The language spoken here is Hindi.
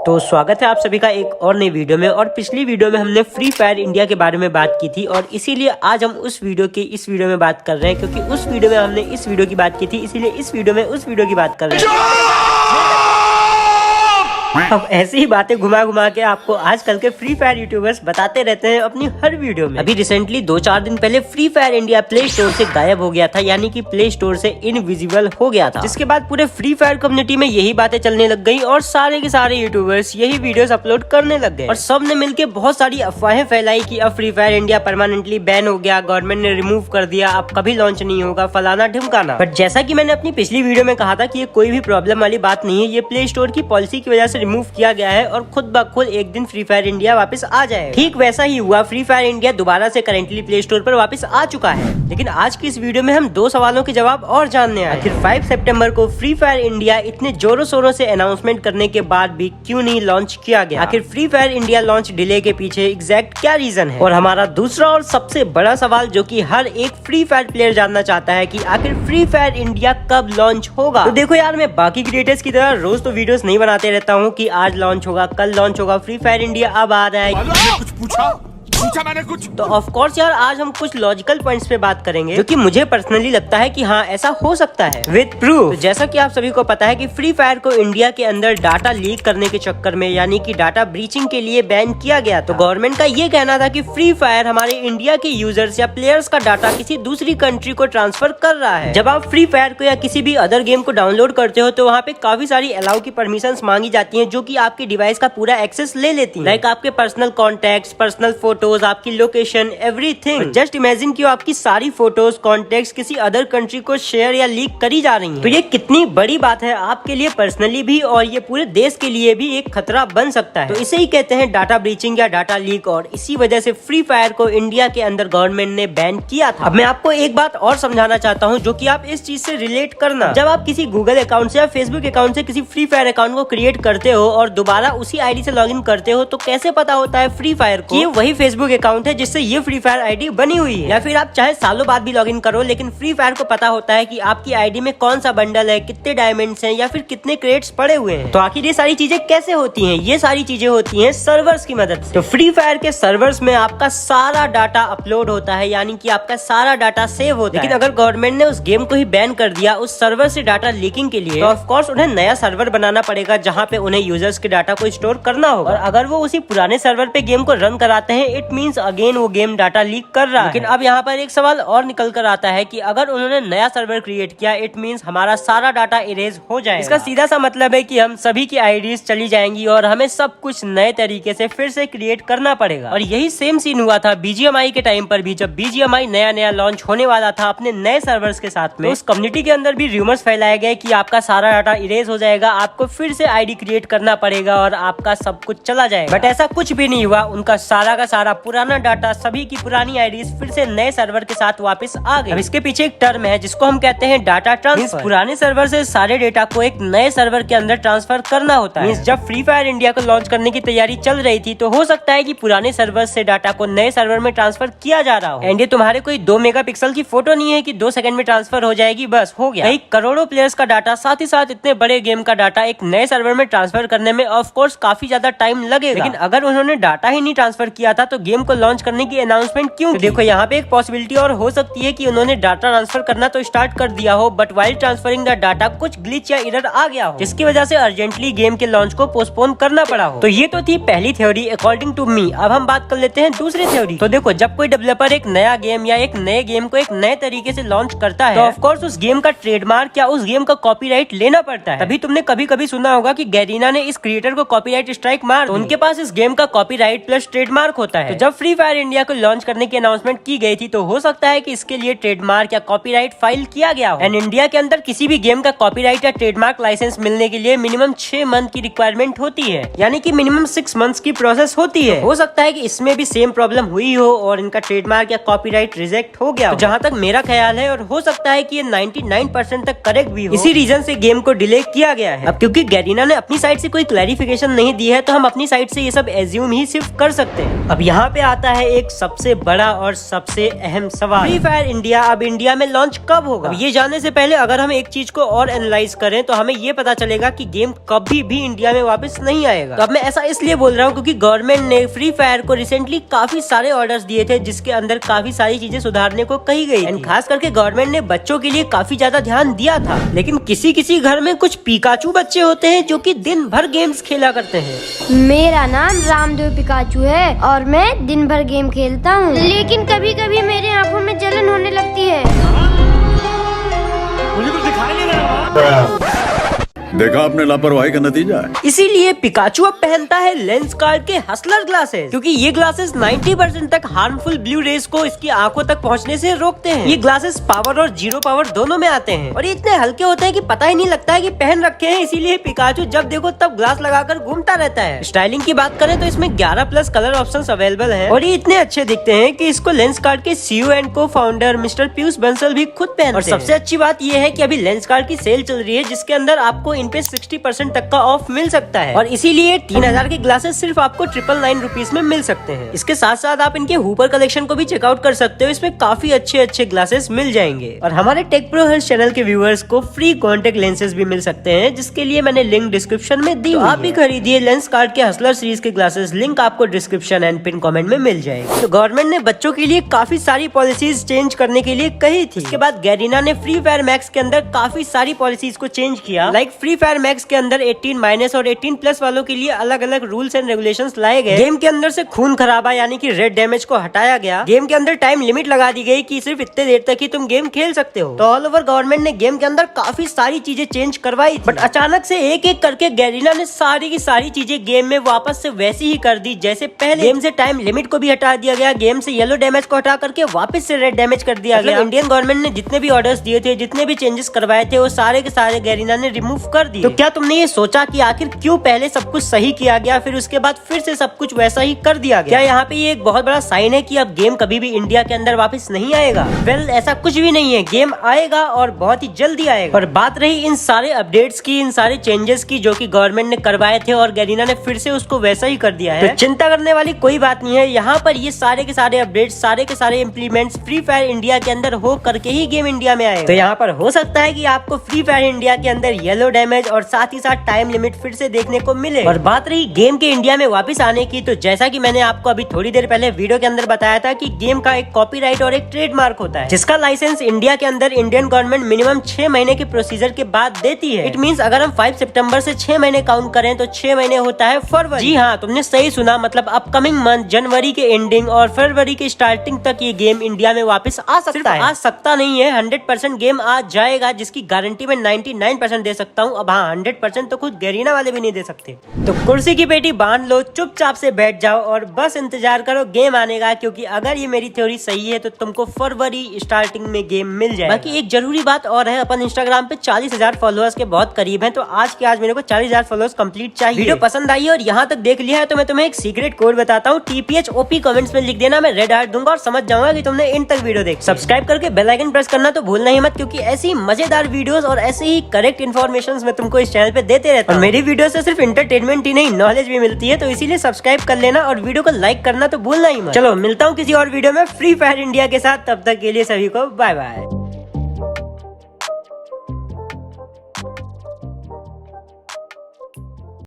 तो स्वागत है आप सभी का एक और नई वीडियो में। और पिछली वीडियो में हमने फ्री फायर इंडिया के बारे में बात की थी और इसीलिए आज हम इस वीडियो में बात कर रहे हैं, क्योंकि उस वीडियो में हमने इस वीडियो की बात की थी, इसीलिए इस वीडियो में उस वीडियो की बात कर रहे हैं। अब ऐसी ही बातें घुमा घुमा के आपको आजकल के फ्री फायर यूट्यूबर्स बताते रहते हैं अपनी हर वीडियो में। अभी रिसेंटली 2-4 दिन पहले free fire India play store से गायब हो गया था, यानी कि प्ले स्टोर से इनविजिबल हो गया था, जिसके बाद पूरे फ्री फायर कम्युनिटी में यही बातें चलने लग गई और सारे के सारे यूट्यूबर्स यही वीडियोस अपलोड करने लग गए और सब ने मिलकर बहुत सारी अफवाहें फैलाई कि अब free fire India permanently ban हो गया, गवर्नमेंट ने रिमूव कर दिया, अब कभी लॉन्च नहीं होगा, फलाना ढिमकाना। बट जैसा कि मैंने अपनी पिछली वीडियो में कहा था कि ये कोई भी प्रॉब्लम वाली बात नहीं है, ये प्ले स्टोर की पॉलिसी की वजह से रिमूव किया गया है और खुद ब खुद एक दिन फ्री फायर इंडिया वापस आ जाए। ठीक वैसा ही हुआ, फ्री फायर इंडिया दोबारा से करेंटली प्ले स्टोर पर वापस आ चुका है। लेकिन आज की इस वीडियो में हम 2 सवालों के जवाब और जानने आए। आखिर 5 सितंबर को फ्री फायर इंडिया इतने जोरों शोरों से अनाउंसमेंट करने के बाद भी क्यों नहीं लॉन्च किया गया? आखिर free fire India launch delay के पीछे एग्जैक्ट क्या रीजन है? और हमारा दूसरा और सबसे बड़ा सवाल जो कि हर एक फ्री फायर प्लेयर जानना चाहता है कि आखिर फ्री फायर इंडिया कब लॉन्च होगा। तो देखो यार, मैं बाकी क्रिएटर्स की तरह रोज तो वीडियोस नहीं बनाते रहता हूँ कि आज लॉन्च होगा, कल लॉन्च होगा, फ्री फायर इंडिया अब आ रहा है। कुछ पूछा मैंने कुछ तो ऑफ कोर्स यार, आज हम कुछ लॉजिकल पॉइंट्स पे बात करेंगे जो कि मुझे पर्सनली लगता है कि हाँ ऐसा हो सकता है विद प्रूफ। तो जैसा कि आप सभी को पता है कि फ्री फायर को इंडिया के अंदर डाटा लीक करने के चक्कर में, यानी कि डाटा ब्रीचिंग के लिए बैन किया गया। तो गवर्नमेंट का ये कहना था कि फ्री फायर हमारे इंडिया के यूजर्स या प्लेयर्स का डाटा किसी दूसरी कंट्री को ट्रांसफर कर रहा है। जब आप फ्री फायर को या किसी भी अदर गेम को डाउनलोड करते हो तो वहाँ पे काफी सारी अलाउ की परमिशन मांगी जाती है, जो की आपकी डिवाइस का पूरा एक्सेस ले लेती है। लाइक आपके पर्सनल कॉन्टेक्ट, पर्सनल फोटोज, आपकी लोकेशन, एवरीथिंग। जस्ट इमेजिन कि आपकी सारी फोटोज, कॉन्टेक्ट्स किसी अदर कंट्री को शेयर या लीक करी जा रही हैं। तो ये कितनी बड़ी बात है आपके लिए पर्सनली भी और ये पूरे देश के लिए भी एक खतरा बन सकता है। तो इसे ही कहते हैं डाटा ब्रीचिंग या डाटा लीक, और इसी वजह से फ्री फायर को इंडिया के अंदर गवर्नमेंट ने बैन किया था। अब मैं आपको एक बात और समझाना चाहता हूँ जो कि आप इस चीज से रिलेट करना। जब आप किसी गूगल अकाउंट से या फेसबुक अकाउंट से किसी फ्री फायर अकाउंट को क्रिएट करते हो और दोबारा उसी आईडी से लॉगिन करते हो, तो कैसे पता होता है फ्री फायर को ये वही फेसबुक अकाउंट है जिससे ये फ्री फायर आईडी बनी हुई है? या फिर आप चाहे सालों बाद भी लॉगिन करो, लेकिन फ्री फायर को पता होता है कि आपकी आईडी में कौन सा बंडल है, कितने डायमंड्स हैं या फिर कितने क्रेट्स पड़े हुए हैं। तो आखिर ये सारी चीजें कैसे होती हैं? ये सारी चीजें होती हैं सर्वर्स की मदद से। तो फ्री फायर के सर्वर्स में आपका सारा डाटा अपलोड होता है, यानी कि आपका सारा डाटा सेव होता है। लेकिन अगर गवर्नमेंट ने उस गेम को ही बैन कर दिया उस सर्वर से डाटा लीकिंग के लिए, तो ऑफ कोर्स उन्हें नया सर्वर बनाना पड़ेगा जहाँ पे उन्हें यूजर्स के डाटा को स्टोर करना होगा। और अगर वो उसी पुराने सर्वर पे गेम को रन कराते हैं, इट मीन्स अगेन वो गेम डाटा लीक कर रहा है। लेकिन अब यहाँ पर एक सवाल और निकल कर आता है कि अगर उन्होंने नया सर्वर क्रिएट किया, इट मीन्स हमारा सारा डाटा इरेज हो जाएगा। इसका सीधा सा मतलब है कि हम सभी की आईडीज चली जाएंगी और हमें सब कुछ नए तरीके से फिर से क्रिएट करना पड़ेगा। और यही सेम सीन हुआ था बीजीएमआई के टाइम पर भी। जब बीजीएमआई नया लॉन्च होने वाला था अपने नए सर्वर्स के साथ में, उस कम्युनिटी के अंदर भी रूमर्स फैलाए गए कि आपका सारा डाटा इरेज हो जाएगा, आपको फिर से आईडी क्रिएट करना पड़ेगा और आपका सब कुछ चला जाएगा। बट ऐसा कुछ भी नहीं हुआ, उनका सारा का सारा पुराना डाटा, सभी की पुरानी आईडीज फिर से नए सर्वर के साथ वापस आ गए। अब इसके पीछे एक टर्म है जिसको हम कहते हैं डाटा ट्रांसफर। पुराने सर्वर से सारे डेटा को एक नए सर्वर के अंदर ट्रांसफर करना होता है। जब फ्री फायर इंडिया को लॉन्च करने की तैयारी चल रही थी, तो हो सकता है कि पुराने सर्वर से डाटा को नए सर्वर में ट्रांसफर किया जा रहा हो। एंड ये तुम्हारे कोई 2 मेगापिक्सल की फोटो नहीं है कि 2 सेकंड में ट्रांसफर हो जाएगी, बस हो गया। कई करोड़ों प्लेयर्स का डाटा, साथ ही साथ इतने बड़े गेम का डाटा एक नए सर्वर में ट्रांसफर करने में ऑफ कोर्स काफी ज्यादा टाइम लगेगा। लेकिन अगर उन्होंने डाटा ही नहीं ट्रांसफर किया था तो गेम को लॉन्च करने की अनाउंसमेंट क्यों? तो देखो यहाँ पे एक पॉसिबिलिटी और हो सकती है कि उन्होंने डाटा ट्रांसफर करना तो स्टार्ट कर दिया हो, but while transferring the data कुछ ग्लिच या एरर आ गया हो, जिसकी वजह से अर्जेंटली गेम के लॉन्च को पोस्टपोन करना पड़ा हो। तो ये तो थी पहली थ्योरी अकॉर्डिंग टू मी। अब हम बात कर लेते हैं दूसरी थ्योरी। तो देखो, जब कोई डेवलपर एक नया गेम या एक नए गेम को एक नए तरीके से लॉन्च करता है, तो ऑफ कोर्स उस गेम का ट्रेडमार्क या उस गेम का कॉपीराइट लेना पड़ता है। तभी तुमने कभी कभी सुना होगा कि गैरीना ने इस क्रिएटर को कॉपीराइट स्ट्राइक मार, तो उनके पास इस गेम का कॉपीराइट प्लस ट्रेडमार्क होता है। तो जब फ्री फायर इंडिया को लॉन्च करने की अनाउंसमेंट की गई थी, तो हो सकता है कि इसके लिए ट्रेडमार्क या कॉपीराइट फाइल किया गया हो। एंड इंडिया के अंदर किसी भी गेम का कॉपीराइट या ट्रेडमार्क लाइसेंस मिलने के लिए मिनिमम 6 मंथ की रिक्वायरमेंट होती है, यानी कि मिनिमम 6 मंथ्स की प्रोसेस होती है। हो सकता है कि इसमें भी सेम प्रॉब्लम हुई हो और इनका ट्रेडमार्क या कॉपीराइट रिजेक्ट हो गया हो। तो जहाँ तक मेरा ख्याल है, और हो सकता है कि ये 99% तक करेक्ट भी हो, इसी रीजन से गेम को डिले किया गया है। अब क्योंकि गैरीना ने अपनी साइड से कोई क्लैरिफिकेशन नहीं दी है, तो हम अपनी साइड से ये सब एज्यूम ही सिर्फ कर सकते हैं। अब यहाँ यहाँ पे आता है एक सबसे बड़ा और सबसे अहम सवाल, फ्री फायर इंडिया अब इंडिया में लॉन्च कब होगा? अब ये जानने से पहले अगर हम एक चीज को और एनालाइज करें तो हमें ये पता चलेगा कि गेम कभी भी इंडिया में वापस नहीं आएगा। तो अब मैं ऐसा इसलिए बोल रहा हूँ क्योंकि गवर्नमेंट ने फ्री फायर को रिसेंटली काफी सारे ऑर्डर्स दिए थे जिसके अंदर काफी सारी चीजें सुधारने को कही गई एंड खास करके गवर्नमेंट ने बच्चों के लिए काफी ज्यादा ध्यान दिया था। लेकिन किसी किसी घर में कुछ पिकाचू बच्चे होते हैं जो कि दिन भर गेम्स खेला करते हैं। मेरा नाम रामदेव पिकाचू है और मैं दिन भर गेम खेलता हूँ, लेकिन कभी कभी मेरे आँखों में जलन होने लगती है। मुझे कुछ दिखाई नहीं रहा। देखा आपने लापरवाही का नतीजा है। इसीलिए पिकाचू अब पहनता है लेंसकार्ट के हसलर ग्लासेस, क्योंकि ये ग्लासेस 90% तक हार्मफुल ब्लू रेज को इसकी आंखों तक पहुंचने से रोकते हैं। ये ग्लासेस पावर और जीरो पावर दोनों में आते हैं और ये इतने हल्के होते हैं कि पता ही नहीं लगता है कि पहन रखे हैं। इसीलिए पिकाचू जब देखो तब ग्लास लगाकर घूमता रहता है। स्टाइलिंग की बात करें तो इसमें 11+ कलर ऑप्शंस अवेलेबल हैं और ये इतने अच्छे दिखते हैं कि इसको लेंसकार्ट के सीईओ एंड को फाउंडर मिस्टर पीयूष बंसल भी खुद पहनते हैं। और सबसे अच्छी बात ये है कि अभी लेंसकार्ट की सेल चल रही है जिसके अंदर आपको इन पे 60% तक का ऑफ मिल सकता है और इसीलिए 3000 के ग्लासेस सिर्फ आपको 999 रुपीज में मिल सकते हैं। इसके साथ साथ आप इनके हुपर कलेक्शन को भी चेकआउट कर सकते हो, इसमें काफी अच्छे ग्लासेस मिल जाएंगे। और हमारे टेक प्रो हर्ष चैनल के व्यूअर्स को फ्री कॉन्टेक्ट लेंसेज भी मिल सकते हैं जिसके लिए मैंने लिंक डिस्क्रिप्शन में दी। तो आप भी खरीदिए लेंसकार्ट के हसलर सीरीज के ग्लासेस, लिंक आपको डिस्क्रिप्शन एंड पिन कॉमेंट में मिल जाएगी। तो गवर्नमेंट ने बच्चों के लिए काफी सारी पॉलिसीज चेंज करने के लिए कही थी। इसके बाद गैरीना ने फ्री फायर मैक्स के अंदर काफी सारी पॉलिसीज को चेंज किया। लाइक फ्री फायर मैक्स के अंदर 18- और 18+ वालों के लिए अलग अलग रूल्स एंड रेगुलेशंस लाए गए। गेम के अंदर से खून खराबा यानी कि रेड डैमेज को हटाया गया। गेम के अंदर टाइम लिमिट लगा दी गई कि सिर्फ इतने देर तक ही तुम गेम खेल सकते हो। तो ऑल ओवर गवर्नमेंट ने गेम के अंदर काफी सारी चीजें चेंज करवाई, बट अचानक से एक एक करके गैरीना ने सारी की सारी चीजें गेम में वापस से वैसी ही कर दी जैसे पहले। गेम से टाइम लिमिट को भी हटा दिया गया, गेम से येलो डैमेज को हटा करके वापस से रेड डैमेज कर दिया गया। इंडियन गवर्नमेंट ने जितने भी ऑर्डर्स दिए थे, जितने भी चेंजेस करवाए थे, वो सारे के सारे गैरीना ने रिमूव कर दिए। तो क्या तुमने ये सोचा कि आखिर क्यों पहले सब कुछ सही किया गया फिर उसके बाद फिर से सब कुछ वैसा ही कर दिया गया? क्या यहाँ पे ये एक बहुत बड़ा साइन है कि अब गेम कभी भी इंडिया के अंदर वापस नहीं आएगा? वेल, ऐसा कुछ भी नहीं है, गेम आएगा और बहुत ही जल्दी आएगा। और बात रही इन सारे अपडेट्स की, इन सारे चेंजेस की जो कि गवर्नमेंट ने करवाए थे और गैरीना ने फिर से उसको वैसा ही कर दिया है, तो चिंता करने वाली कोई बात नहीं है। यहाँ पर ये सारे के सारे अपडेट्स, सारे के सारे इम्प्लीमेंट्स फ्री फायर इंडिया के अंदर हो करके ही गेम इंडिया में आएगा। तो यहाँ पर हो सकता है कि आपको फ्री फायर इंडिया के अंदर येलो डैमेज और साथ ही साथ टाइम लिमिट फिर से देखने को मिले। और बात रही गेम के इंडिया में वापस आने की, तो जैसा कि मैंने आपको अभी थोड़ी देर पहले वीडियो के अंदर बताया था कि गेम का एक कॉपीराइट और एक ट्रेडमार्क होता है जिसका लाइसेंस इंडिया के अंदर इंडियन गवर्नमेंट मिनिमम 6 महीने के प्रोसीजर के बाद देती है। इट मींस अगर हम 5 सितंबर से 6 महीने काउंट करें तो 6 महीने होता है फरवरी। जी हाँ, तुमने सही सुना, मतलब अपकमिंग मंथ जनवरी के एंडिंग और फरवरी के स्टार्टिंग तक ये गेम इंडिया में वापस आ सकता है। आ सकता नहीं है, 100% गेम आ जाएगा जिसकी गारंटी मैं 99% दे सकता हूँ। अब हाँ, 100% तो खुद गैरीना वाले भी नहीं दे सकते। तो कुर्सी की पेटी बांध लो, चुपचाप से बैठ जाओ और बस इंतजार करो गेम आने का, क्योंकि अगर ये मेरी थ्योरी सही है तो तुमको फरवरी स्टार्टिंग में गेम मिल जाएगा। बाकी एक जरूरी बात और है, अपन इंस्टाग्राम पे 40,000 फॉलोअर्स के बहुत करीब हैं, तो आज के आज मेरे को 40,000 फॉलोअर्स कंप्लीट चाहिए। वीडियो पसंद आई है और यहाँ तक देख लिया है तो मैं तुम्हें एक सीक्रेट कोड बताता हूँ, TPHOP कमेंट्स में लिख देना, मैं रेड हार्ट दूंगा और समझ जाऊंगा कि तुमने इन तक वीडियो देखी। सब्सक्राइब करके बेल आइकन प्रेस करना तो भूलना ही मत, क्योंकि ऐसी मजेदार वीडियोस और ऐसे ही करेक्ट इन्फॉर्मेशन मैं तुमको इस चैनल पे देते रहता हूँ। मेरी वीडियो से सिर्फ एंटरटेनमेंट ही नहीं, नॉलेज भी मिलती है, तो इसीलिए सब्सक्राइब कर लेना और वीडियो को लाइक करना तो भूलना ही मत। चलो मिलता हूँ किसी और वीडियो में फ्री फायर इंडिया के साथ, तब तक के लिए सभी को बाय बाय।